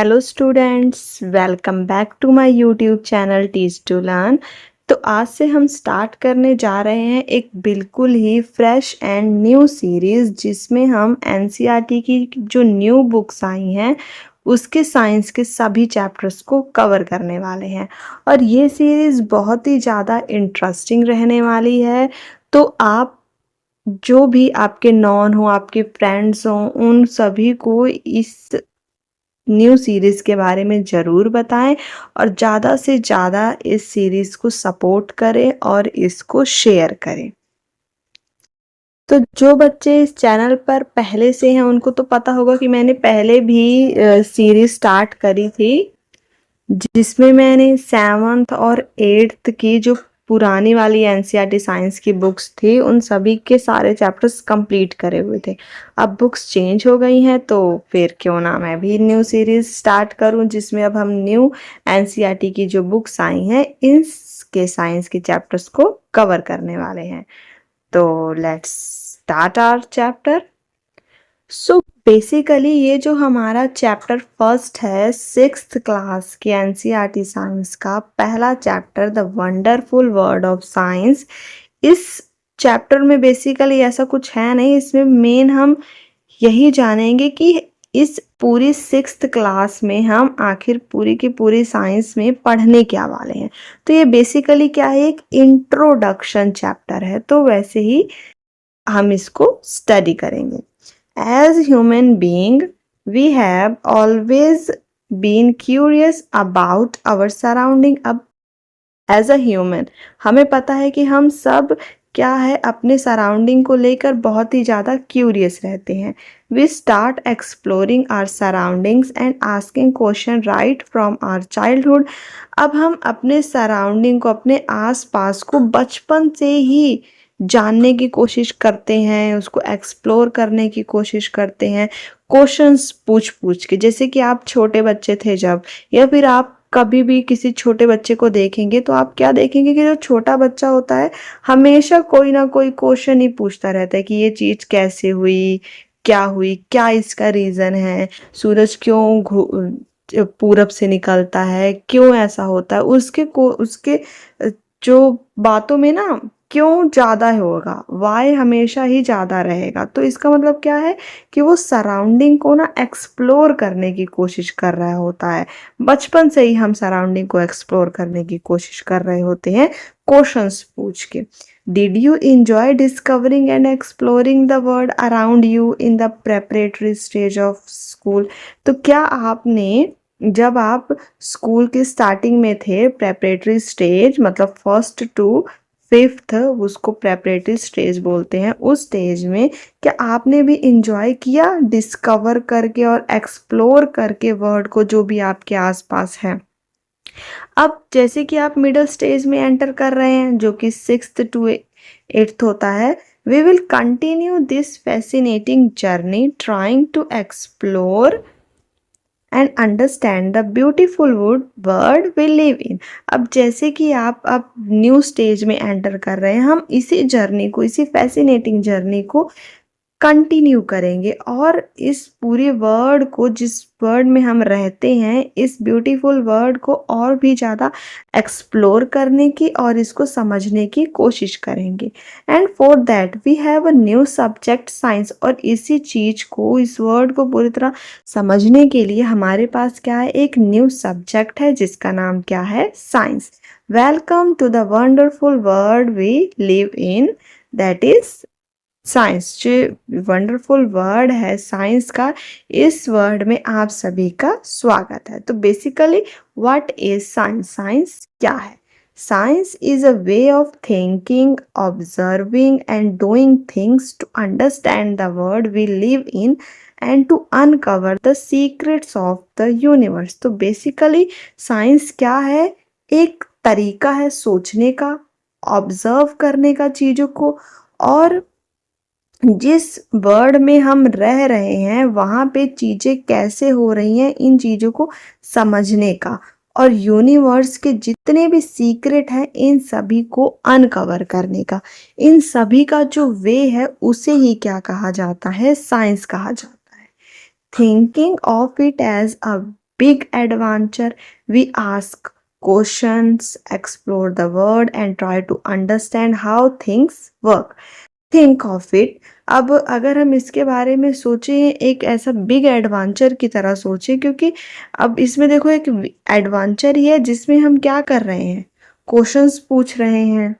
Hello students, welcome back to my YouTube channel teach to learn. तो आज से हम स्टार्ट करने जा रहे हैं एक बिल्कुल ही फ्रेश एंड न्यू सीरीज़ जिसमें हम एनसीईआरटी की जो न्यू बुक्स आई हैं उसके साइंस के सभी चैप्टर्स को कवर करने वाले हैं। और ये सीरीज़ बहुत ही ज़्यादा इंटरेस्टिंग रहने वाली है। तो आप जो भी आपके नॉन हो, आपके फ्रेंड्स हों, उन सभी को इस न्यू सीरीज़ के बारे में ज़रूर बताएं और ज़्यादा से ज़्यादा इस सीरीज़ को सपोर्ट करें और इसको शेयर करें। तो जो बच्चे इस चैनल पर पहले से हैं उनको तो पता होगा कि मैंने पहले भी सीरीज़ स्टार्ट करी थी जिसमें मैंने 7th और 8th की जो पुरानी वाली एनसीईआरटी साइंस की बुक्स थी उन सभी के सारे चैप्टर्स कंप्लीट करे हुए थे। अब बुक्स चेंज हो गई हैं तो फिर क्यों ना मैं भी न्यू सीरीज स्टार्ट करूं जिसमें अब हम न्यू एनसीईआरटी की जो बुक्स आई हैं इसके साइंस के चैप्टर्स को कवर करने वाले हैं। तो let's start our chapter. So basically ये जो हमारा चैप्टर फर्स्ट है 6th क्लास के एनसीईआरटी साइंस का पहला chapter the wonderful world of science. इस चैप्टर में बेसिकली ऐसा कुछ है नहीं, इसमें मेन हम यही जानेंगे कि इस पूरी 6th क्लास में हम आखिर पूरी की पूरी साइंस में पढ़ने क्या वाले हैं। तो ये बेसिकली क्या है, एक इंट्रोडक्शन चैप्टर है, तो वैसे ही हम इसको स्टडी करेंगे। As human being, we have always been curious about our surrounding. अब एज अ ह्यूमन हमें पता है कि हम सब क्या है अपने सराउंडिंग को लेकर बहुत ही ज़्यादा क्यूरियस रहते हैं। We start exploring our surroundings and asking question right from our childhood. अब हम अपने सराउंडिंग को, अपने आसपास को बचपन से ही जानने की कोशिश करते हैं, उसको एक्सप्लोर करने की कोशिश करते हैं क्वेश्चंस पूछ पूछ के। जैसे कि आप छोटे बच्चे थे जब, या फिर आप कभी भी किसी छोटे बच्चे को देखेंगे तो आप क्या देखेंगे कि जो छोटा बच्चा होता है हमेशा कोई ना कोई क्वेश्चन ही पूछता रहता है कि ये चीज़ कैसे हुई, क्या हुई, क्या इसका रीज़न है, सूरज क्यों पूरब से निकलता है, क्यों ऐसा होता है, उसके जो बातों में ना क्यों ज़्यादा होगा, वाई हमेशा ही ज़्यादा रहेगा। तो इसका मतलब क्या है कि वो सराउंडिंग को ना एक्सप्लोर करने की कोशिश कर रहा होता है। बचपन से ही हम सराउंडिंग को एक्सप्लोर करने की कोशिश कर रहे होते हैं क्वेश्चंस पूछ के। Did you enjoy discovering and exploring the world around you in the preparatory stage of school? तो क्या आपने, जब आप स्कूल के स्टार्टिंग में थे, प्रेपरेटरी स्टेज मतलब 1st to 5th, उसको प्रेपरेटरी स्टेज बोलते हैं, उस स्टेज में क्या आपने भी इंजॉय किया डिस्कवर करके और एक्सप्लोर करके वर्ल्ड को जो भी आपके आसपास है? अब जैसे कि आप मिडिल स्टेज में एंटर कर रहे हैं जो कि 6th to 8th होता है, we will continue this fascinating journey trying to explore and understand the beautiful world we live in. अब जैसे कि आप अब न्यू स्टेज में एंटर कर रहे हैं, हम इसी जर्नी को, इसी फैसिनेटिंग जर्नी को कंटिन्यू करेंगे और इस पूरे वर्ल्ड को, जिस वर्ल्ड में हम रहते हैं, इस ब्यूटीफुल वर्ल्ड को और भी ज़्यादा एक्सप्लोर करने की और इसको समझने की कोशिश करेंगे। And for that we have a new subject science. और इसी चीज़ को, इस वर्ल्ड को पूरी तरह समझने के लिए हमारे पास क्या है, एक न्यू सब्जेक्ट है जिसका नाम क्या है, science. Welcome to the wonderful world we live in, that is science. जो वंडरफुल वर्ड है साइंस का, इस वर्ड में आप सभी का स्वागत है। तो basically what is science? Science क्या है? Science is a way of thinking, observing and doing things to understand the world we live in and to uncover the secrets of the universe. तो बेसिकली साइंस क्या है? एक तरीका है सोचने का, ऑब्जर्व करने का चीज़ों को, और जिस वर्ल्ड में हम रह रहे हैं वहाँ पे चीज़ें कैसे हो रही हैं इन चीज़ों को समझने का, और यूनिवर्स के जितने भी सीक्रेट हैं इन सभी को अनकवर करने का। इन सभी का जो वे है उसे ही क्या कहा जाता है, साइंस कहा जाता है। Thinking of it as a big adventure. We ask questions, explore the world, and try to understand how things work. Think of it. अब अगर हम इसके बारे में सोचें एक ऐसा बिग एडवेंचर की तरह सोचें, क्योंकि अब इसमें देखो एक एडवेंचर ही है जिसमें हम क्या कर रहे हैं, क्वेश्चंस पूछ रहे हैं,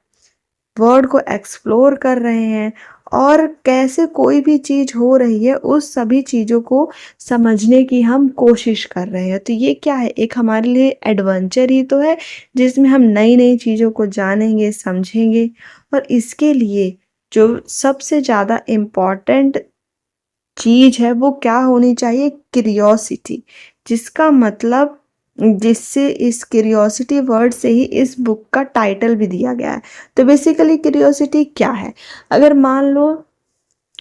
वर्ड को एक्सप्लोर कर रहे हैं और कैसे कोई भी चीज़ हो रही है उस सभी चीज़ों को समझने की हम कोशिश कर रहे हैं। तो ये क्या है, एक हमारे लिए एडवेंचर ही तो है जिसमें हम नई नई चीज़ों को जानेंगे, समझेंगे। और इसके लिए जो सबसे ज़्यादा इम्पॉर्टेंट चीज़ है वो क्या होनी चाहिए, क्यूरियोसिटी, जिसका मतलब, जिससे इस क्यूरियोसिटी वर्ड से ही इस बुक का टाइटल भी दिया गया है। तो बेसिकली क्यूरियोसिटी क्या है, अगर मान लो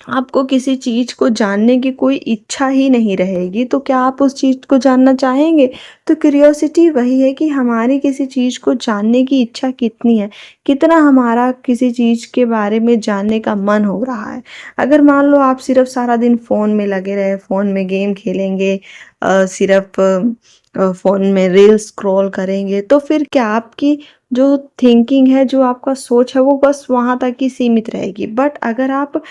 आपको किसी चीज़ को जानने की कोई इच्छा ही नहीं रहेगी तो क्या आप उस चीज़ को जानना चाहेंगे। तो क्यूरियोसिटी वही है कि हमारी किसी चीज़ को जानने की इच्छा कितनी है, कितना हमारा किसी चीज़ के बारे में जानने का मन हो रहा है। अगर मान लो आप सिर्फ सारा दिन फ़ोन में लगे रहे, फ़ोन में गेम खेलेंगे, सिर्फ फ़ोन में रील स्क्रॉल करेंगे, तो फिर क्या आपकी जो थिंकिंग है, जो आपका सोच है, वो बस वहाँ तक ही सीमित रहेगी। बट अगर आप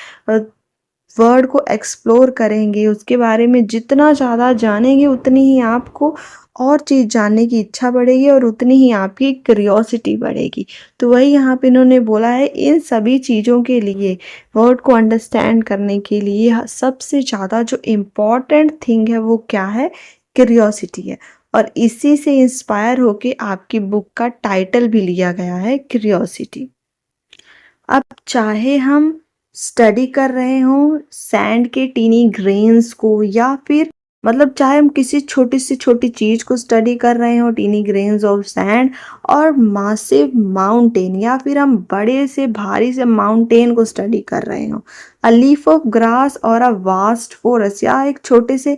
वर्ड को एक्सप्लोर करेंगे, उसके बारे में जितना ज़्यादा जानेंगे उतनी ही आपको और चीज़ जानने की इच्छा बढ़ेगी और उतनी ही आपकी क्यूरियोसिटी बढ़ेगी। तो वही यहाँ पे इन्होंने बोला है, इन सभी चीज़ों के लिए, वर्ड को अंडरस्टैंड करने के लिए सबसे ज़्यादा जो इम्पॉर्टेंट थिंग है वो क्या है, क्यूरियोसिटी है। और इसी से इंस्पायर होके आपकी बुक का टाइटल भी लिया गया है, क्यूरियोसिटी। अब चाहे हम स्टडी कर रहे हों सैंड के टीनी ग्रेन्स को, या फिर मतलब चाहे हम किसी छोटी से छोटी चीज़ को स्टडी कर रहे हों, टीनी ग्रेन्स ऑफ सैंड, और मासिव माउंटेन, या फिर हम बड़े से भारी से माउंटेन को स्टडी कर रहे हों, अ लीफ ऑफ ग्रास और अ वास्ट फॉरेस्ट, या एक छोटे से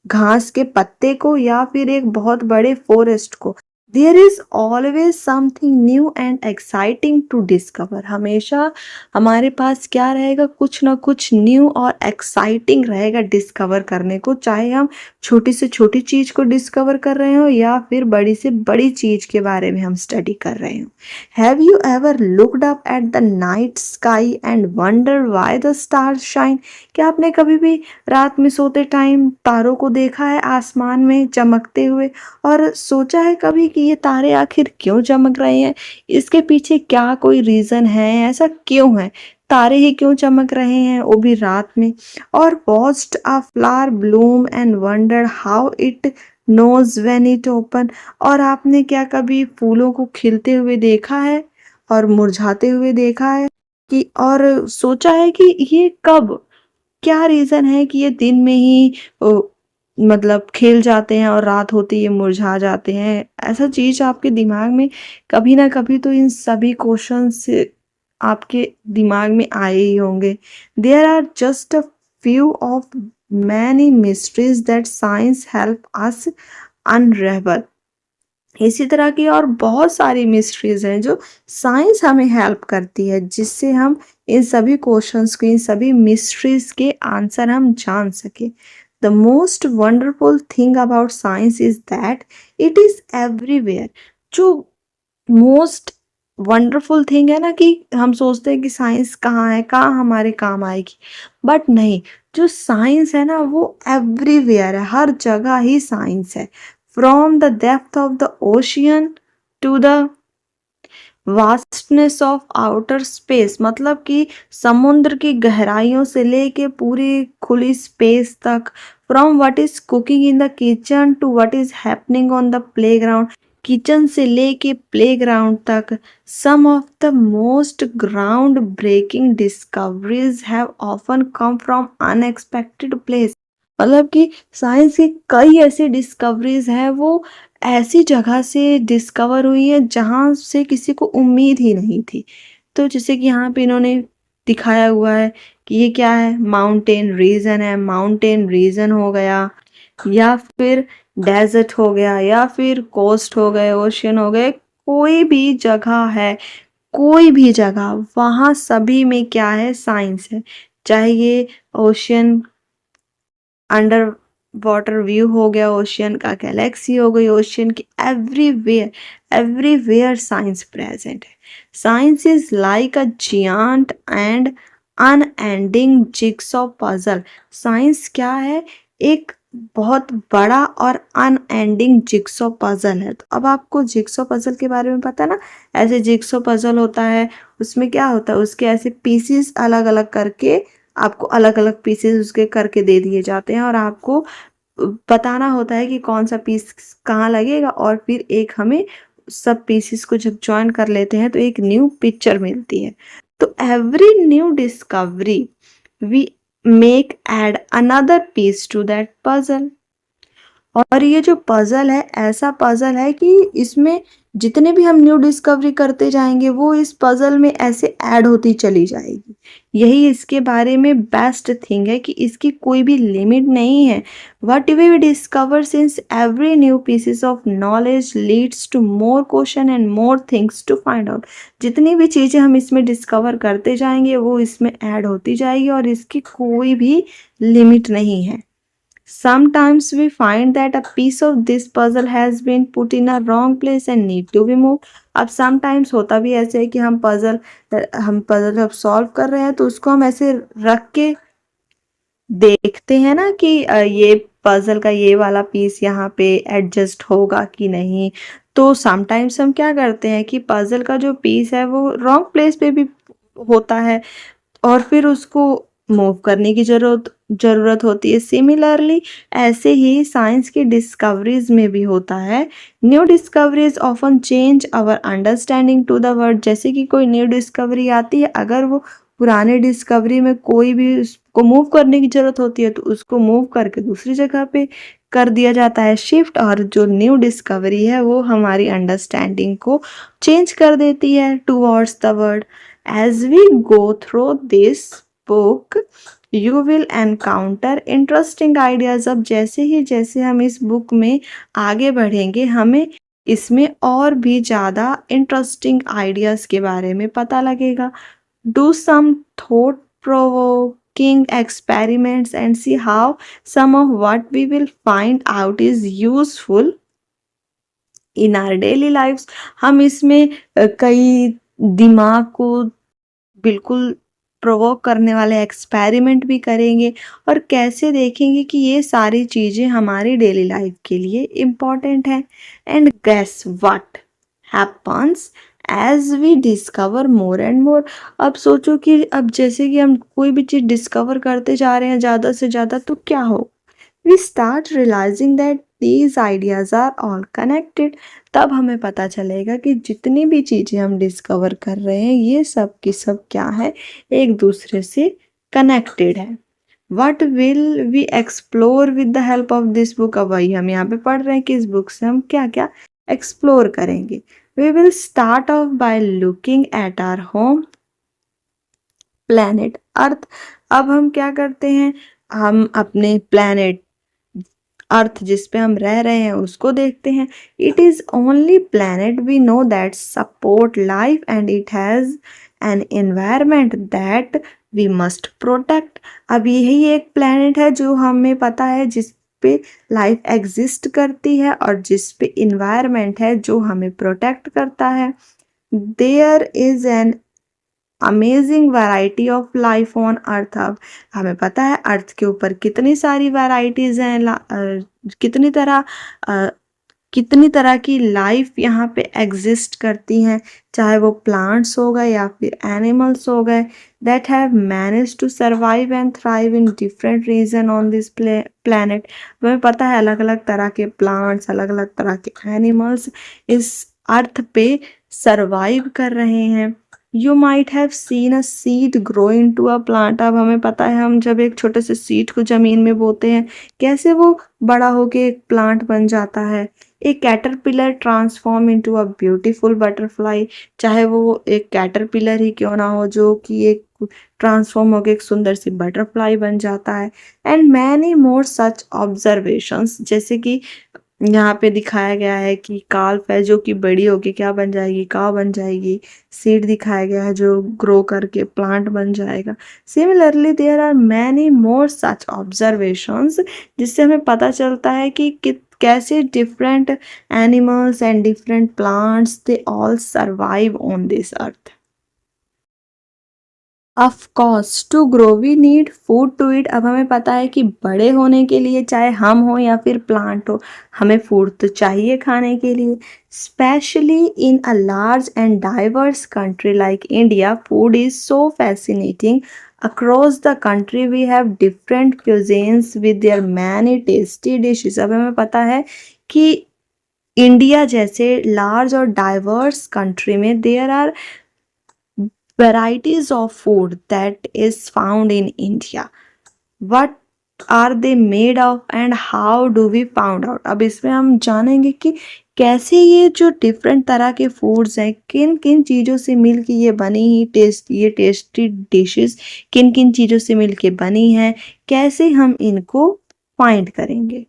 घास के पत्ते को, या फिर एक बहुत बड़े फॉरेस्ट को। There is always something new and exciting to discover. हमेशा हमारे पास क्या रहेगा, कुछ ना कुछ न्यू और एक्साइटिंग रहेगा डिस्कवर करने को, चाहे हम छोटी से छोटी चीज़ को डिस्कवर कर रहे हो या फिर बड़ी से बड़ी चीज़ के बारे में हम स्टडी कर रहे हो। Have you ever looked up at the night sky and wonder why the stars shine. क्या आपने कभी भी रात में सोते टाइम तारों को देखा है आसमान में चमकते हुए, और सोचा है कभी कि ये तारे आखिर क्यों चमक रहे हैं, इसके पीछे क्या कोई रीज़न है, ऐसा क्यों है, तारे ही क्यों चमक रहे हैं वो भी रात में। और watched a flower bloom and wonder how it knows when it open. और आपने क्या कभी फूलों को खिलते हुए देखा है और मुरझाते हुए देखा है, कि और सोचा है कि ये कब, क्या रीज़न है कि ये दिन में ही मतलब खिल जाते हैं और रात होते ही ये मुरझा जाते हैं। ऐसा चीज़ आपके दिमाग में कभी ना कभी तो इन सभी क्वेश्चंस आपके दिमाग में आए ही होंगे। There are just a few of many mysteries that science help us unravel. इसी तरह की और बहुत सारी मिस्ट्रीज हैं जो साइंस हमें हेल्प करती है, जिससे हम इन सभी क्वेश्चंस को, इन सभी मिस्ट्रीज के आंसर हम जान सके। The most wonderful thing about science is that it is everywhere. जो मोस्ट वंडरफुल थिंग है ना, कि हम सोचते हैं कि साइंस कहाँ है, कहाँ हमारे काम आएगी, बट नहीं, जो साइंस है ना वो एवरीवेयर है, हर जगह ही साइंस है। From the depth of the ocean to the vastness of outer space, मतलब कि समुद्र की गहराइयों से लेके पूरी खुली स्पेस तक। From what is cooking in the kitchen to what is happening on the playground, kitchen से लेके प्लेग्राउंड तक। Some of the most ground breaking discoveries have often come from unexpected place. मतलब कि साइंस की कई ऐसी discoveries हैं वो ऐसी जगह से डिस्कवर हुई है जहाँ से किसी को उम्मीद ही नहीं थी। तो जैसे कि यहाँ पे इन्होंने दिखाया हुआ है कि ये क्या है, माउंटेन रीजन है, माउंटेन रीजन हो गया, या फिर डेजर्ट हो गया, या फिर कोस्ट हो गए, ओशियन हो गए, कोई भी जगह है, कोई भी जगह, वहाँ सभी में क्या है, साइंस है। चाहे ये ओशियन अंडर वाटर व्यू हो गया ओशियन का, गैलेक्सी हो गई ओशियन की, एवरीवेयर एवरीवेयर साइंस प्रेजेंट है। Science is like a giant and unending jigsaw puzzle. Science क्या है? एक बहुत बड़ा और अनएंडिंग जिग्सॉ पजल है। तो अब आपको जिग्सॉ पजल के बारे में पता है ना, ऐसे जिग्सॉ पजल होता है, उसमें क्या होता है, उसके ऐसे पीसीस अलग अलग करके आपको अलग अलग पीसेस उसके करके दे दिए जाते हैं और आपको बताना होता है कि कौन सा पीस कहाँ लगेगा, और फिर एक हमें सब पीसेस को जब ज्वाइन कर लेते हैं तो एक न्यू पिक्चर मिलती है। तो every new discovery we make add another piece to that puzzle. और ये जो पजल है ऐसा पजल है कि इसमें जितने भी हम न्यू डिस्कवरी करते जाएंगे वो इस पजल में ऐसे ऐड होती चली जाएगी। यही इसके बारे में बेस्ट थिंग है कि इसकी कोई भी लिमिट नहीं है। What we discover since every new pieces of knowledge leads to more question and more things to find out. जितनी भी चीज़ें हम इसमें डिस्कवर करते जाएंगे वो इसमें ऐड होती जाएगी और इसकी कोई भी लिमिट नहीं है। Sometimes we find that a piece of this puzzle has been put in a wrong place and need to be moved. अब sometimes होता भी ऐसे है कि हम पजल जब सॉल्व कर रहे हैं तो उसको हम ऐसे रख के देखते हैं ना कि ये पजल का ये वाला पीस यहाँ पे एडजस्ट होगा कि नहीं। तो समटाइम्स हम क्या करते हैं कि पजल का जो पीस है वो रॉन्ग प्लेस पे भी होता है और फिर उसको मूव करने की जरूरत होती है। सिमिलरली ऐसे ही साइंस की डिस्कवरीज में भी होता है। New discoveries often change our understanding to the world. जैसे कि कोई न्यू डिस्कवरी आती है, अगर वो पुराने डिस्कवरी में कोई भी उसको मूव करने की जरूरत होती है तो उसको मूव करके दूसरी जगह पे कर दिया जाता है शिफ्ट, और जो न्यू डिस्कवरी है वो हमारी अंडरस्टैंडिंग को चेंज कर देती है towards the world. As we go through this book, you will encounter interesting ideas। अब जैसे हम इस बुक में आगे बढ़ेंगे हमें इसमें और भी ज़्यादा इंटरेस्टिंग आइडियाज़ के बारे में पता लगेगा। Do some thought provoking experiments and see how some of what we will find out is useful in our daily lifes. हम इसमें कई दिमाग को बिल्कुल प्रोवोक करने वाले एक्सपेरिमेंट भी करेंगे और कैसे देखेंगे कि ये सारी चीज़ें हमारी डेली लाइफ के लिए इम्पॉर्टेंट हैं। And guess what happens as we discover more and more. अब सोचो कि अब जैसे कि हम कोई भी चीज़ डिस्कवर करते जा रहे हैं ज़्यादा से ज़्यादा तो क्या हो, we start realizing that these ideas are all connected। तब हमें पता चलेगा कि जितनी भी चीज़ें हम डिस्कवर कर रहे हैं ये सब की सब क्या है, एक दूसरे से कनेक्टेड है। What will we explore with the help of this book? अब वही हम यहाँ पे पढ़ रहे हैं कि इस बुक से हम क्या क्या एक्सप्लोर करेंगे। We will start off by looking at our home planet अर्थ। अब हम क्या करते हैं, हम अपने प्लैनेट अर्थ जिस पे हम रह रहे हैं उसको देखते हैं। It is only planet we know that support life and it has an environment that we must protect. अब यही एक प्लैनेट है जो हमें पता है जिस पे लाइफ एग्जिस्ट करती है और जिस पे इन्वायरमेंट है जो हमें प्रोटेक्ट करता है। There is an amazing variety of life on earth. अब हमें पता है अर्थ के ऊपर कितनी सारी वैरायटीज हैं, कितनी तरह की लाइफ यहाँ पे एग्जिस्ट करती हैं, चाहे वो प्लांट्स हो गए या फिर एनिमल्स हो गए that have manage to survive and thrive in different region on this planet. हमें पता है अलग अलग तरह के प्लांट्स, अलग अलग तरह के एनिमल्स इस अर्थ पे सर्वाइव कर रहे हैं। You might have seen a seed grow into a plant. अब हमें पता है हम जब एक छोटे से सीड को जमीन में बोते हैं कैसे वो बड़ा होके एक प्लांट बन जाता है। A caterpillar transform into a beautiful butterfly. चाहे वो एक कैटरपिलर ही क्यों ना हो जो कि एक ट्रांसफॉर्म होकर एक सुंदर सी बटरफ्लाई बन जाता है। And many more such observations. जैसे कि यहाँ पे दिखाया गया है कि काल्फ है जो कि बड़ी होके क्या बन जाएगी, काव बन जाएगी। सीड दिखाया गया है जो ग्रो करके प्लांट बन जाएगा। Similarly there are many more such observations, जिससे हमें पता चलता है कि कैसे different animals and different plants they all survive on this earth. Of course to grow we need food to eat. अब हमें पता है कि बड़े होने के लिए, चाहे हम हो या फिर प्लांट हो, हमें फूड तो चाहिए खाने के लिए। Specially in a large and diverse country like India, food is so fascinating. Across the country we have different cuisines with their many tasty dishes. अब हमें पता है कि इंडिया जैसे लार्ज और डाइवर्स कंट्री में there are varieties of food that is found in India. What are they made of and how do we found out? अब इसमें हम जानेंगे कि कैसे ये जो डिफरेंट तरह के फूड्स हैं, किन किन चीज़ों से मिल के ये बनी ही ये टेस्टी डिशेस किन किन चीज़ों से मिल के बनी हैं, कैसे हम इनको फाइंड करेंगे।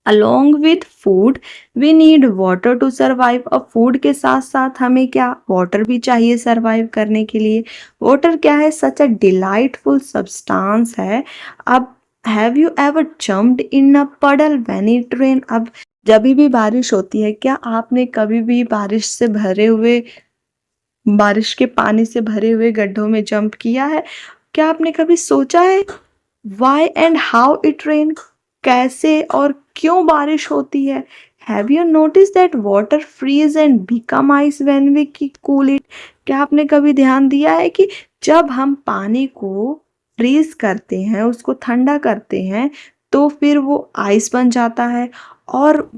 Along with food, we need water to survive. अब फूड के साथ साथ हमें क्या, वाटर भी चाहिए सरवाइव करने के लिए। वाटर क्या है, सच अ डिलाइटफुल सब्सटेंस है। अब हैव यू एवर जम्प्ड इन अ पडल व्हेन इट रेन। अब जब भी बारिश होती है, क्या आपने कभी भी बारिश के पानी से भरे हुए गड्ढों में जंप किया है? क्या आपने कभी सोचा है why and how it rain, कैसे और क्यों बारिश होती है? Have you notice that water freeze and become ice when we cool it. क्या आपने कभी ध्यान दिया है कि जब हम पानी को फ्रीज करते हैं, उसको ठंडा करते हैं, तो फिर वो आइस बन जाता है, और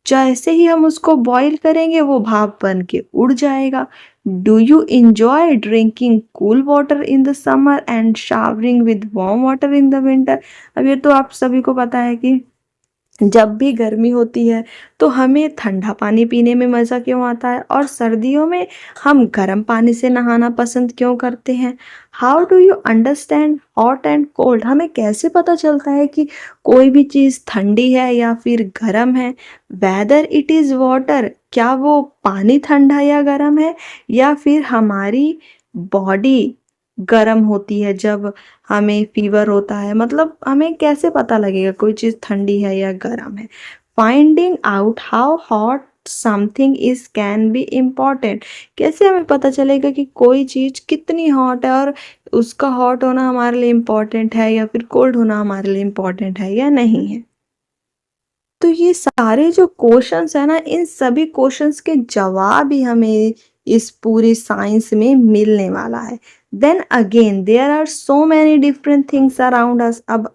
जैसे ही हम उसको बॉईल करेंगे वो भाप बन के उड़ जाएगा। Do you enjoy drinking cool water in the summer and showering with warm water in the winter. अब ये तो आप सभी को पता है कि जब भी गर्मी होती है तो हमें ठंडा पानी पीने में मज़ा क्यों आता है, और सर्दियों में हम गर्म पानी से नहाना पसंद क्यों करते हैं। How do you understand hot and cold. हमें कैसे पता चलता है कि कोई भी चीज़ ठंडी है या फिर गर्म है। वेदर इट इज़ वाटर, क्या वो पानी ठंडा या गर्म है, या फिर हमारी बॉडी गर्म होती है जब हमें फीवर होता है। मतलब हमें कैसे पता लगेगा कोई चीज़ ठंडी है या गर्म है। Finding out how hot something is can be important. कैसे हमें पता चलेगा कि कोई चीज़ कितनी हॉट है, और उसका हॉट होना हमारे लिए इम्पॉर्टेंट है या फिर कोल्ड होना हमारे लिए इम्पॉर्टेंट है या नहीं है। तो ये सारे जो क्वेश्चंस है ना, इन सभी क्वेश्चंस के जवाब ही हमें इस पूरी साइंस में मिलने वाला है। Then again there are so many different things around us. अब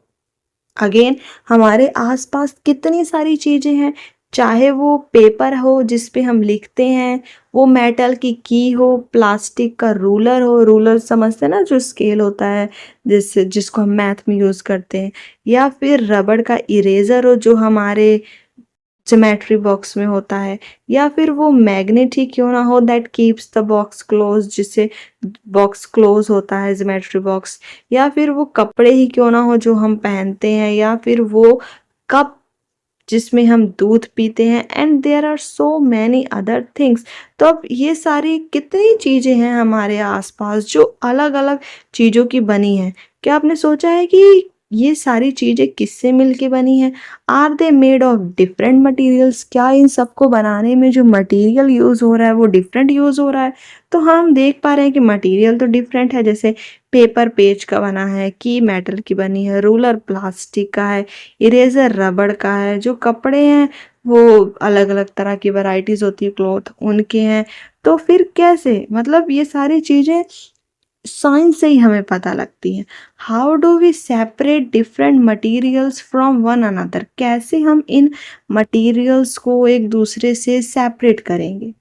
अगेन हमारे आसपास कितनी सारी चीजें हैं, चाहे वो पेपर हो जिस पे हम लिखते हैं, वो मेटल की हो, प्लास्टिक का रूलर हो, रूलर समझते हैं ना जो स्केल होता है जिसको हम मैथ में यूज करते हैं, या फिर रबड़ का इरेजर हो जो हमारे ज्योमेट्री बॉक्स में होता है, या फिर वो मैग्नेट ही क्यों ना हो that keeps the box close, जिससे बॉक्स क्लोज होता है ज्योमेट्री बॉक्स, या फिर वो कपड़े ही क्यों ना हो जो हम पहनते हैं, या फिर वो कप जिसमें हम दूध पीते हैं, and there are so many other things. तो अब ये सारी कितनी चीज़ें हैं हमारे आसपास जो अलग अलग चीज़ों की बनी हैं। क्या आपने सोचा है कि ये सारी चीज़ें किससे मिलके बनी हैं? Are they made of different materials. क्या इन सबको बनाने में जो मटेरियल यूज़ हो रहा है वो डिफरेंट यूज़ हो रहा है? तो हम देख पा रहे हैं कि मटेरियल तो डिफरेंट है, जैसे पेपर पेज का बना है, की मेटल की बनी है, रूलर प्लास्टिक का है, इरेजर रबड़ का है, जो कपड़े हैं वो अलग अलग तरह की वैरायटीज होती है क्लॉथ उनके हैं। तो फिर कैसे, मतलब ये सारी चीज़ें साइंस से ही हमें पता लगती हैं। How do we separate different materials from one another. कैसे हम इन मटेरियल्स को एक दूसरे से सेपरेट करेंगे।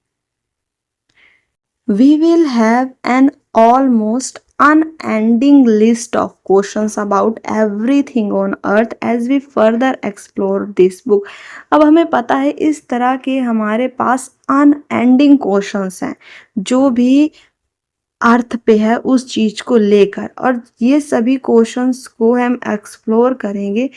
We will have an almost unending list of questions about everything on earth as we further explore this book। अब हमें पता है इस तरह के हमारे पास unending questions हैं जो भी अर्थ पे है उस चीज को लेकर, और ये सभी क्वेश्चंस को हम एक्सप्लोर करेंगे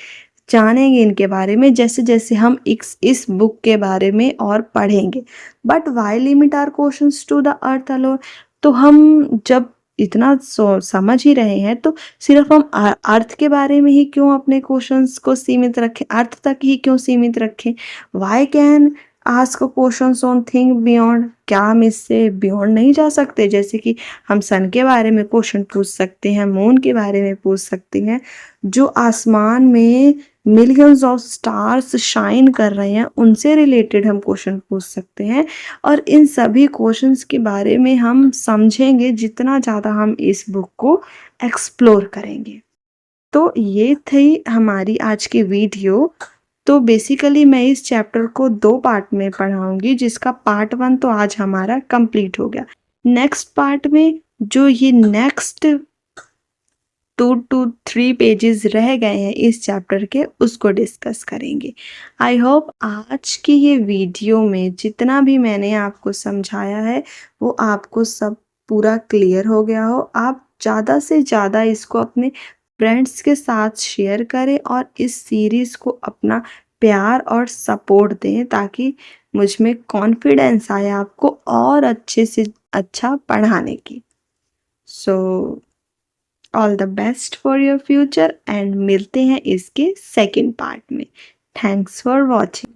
जानेंगे इनके बारे में जैसे जैसे हम इस बुक के बारे में और पढ़ेंगे। But why limit our questions to the earth alone? तो हम जब इतना समझ ही रहे हैं तो सिर्फ हम अर्थ के बारे में ही क्यों अपने क्वेश्चंस को सीमित रखें, अर्थ तक ही क्यों सीमित रखें? Why can ask questions on thing beyond? क्या हम इससे बियॉन्ड नहीं जा सकते? जैसे कि हम सन के बारे में क्वेश्चन पूछ सकते हैं, मून के बारे में पूछ सकते हैं, जो आसमान में मिलियंस ऑफ स्टार्स शाइन कर रहे हैं उनसे रिलेटेड हम क्वेश्चन पूछ सकते हैं। और इन सभी क्वेश्चंस के बारे में हम समझेंगे जितना ज़्यादा हम इस बुक को एक्सप्लोर करेंगे। तो ये थी हमारी आज की वीडियो। तो बेसिकली मैं इस चैप्टर को 2 पार्ट में पढ़ाऊंगी, जिसका पार्ट 1 तो आज हमारा कंप्लीट हो गया। नेक्स्ट पार्ट में जो ये नेक्स्ट 2 to 3 पेजेस रह गए हैं इस चैप्टर के, उसको डिस्कस करेंगे। आई होप आज की ये वीडियो में जितना भी मैंने आपको समझाया है वो आपको सब पूरा क्लियर हो गया हो। आप ज़्यादा से ज़्यादा इसको अपने फ्रेंड्स के साथ शेयर करें और इस सीरीज़ को अपना प्यार और सपोर्ट दें, ताकि मुझ में कॉन्फिडेंस आए आपको और अच्छे से अच्छा पढ़ाने की। So all the best for your future and मिलते हैं इसके सेकंड पार्ट में। Thanks for watching.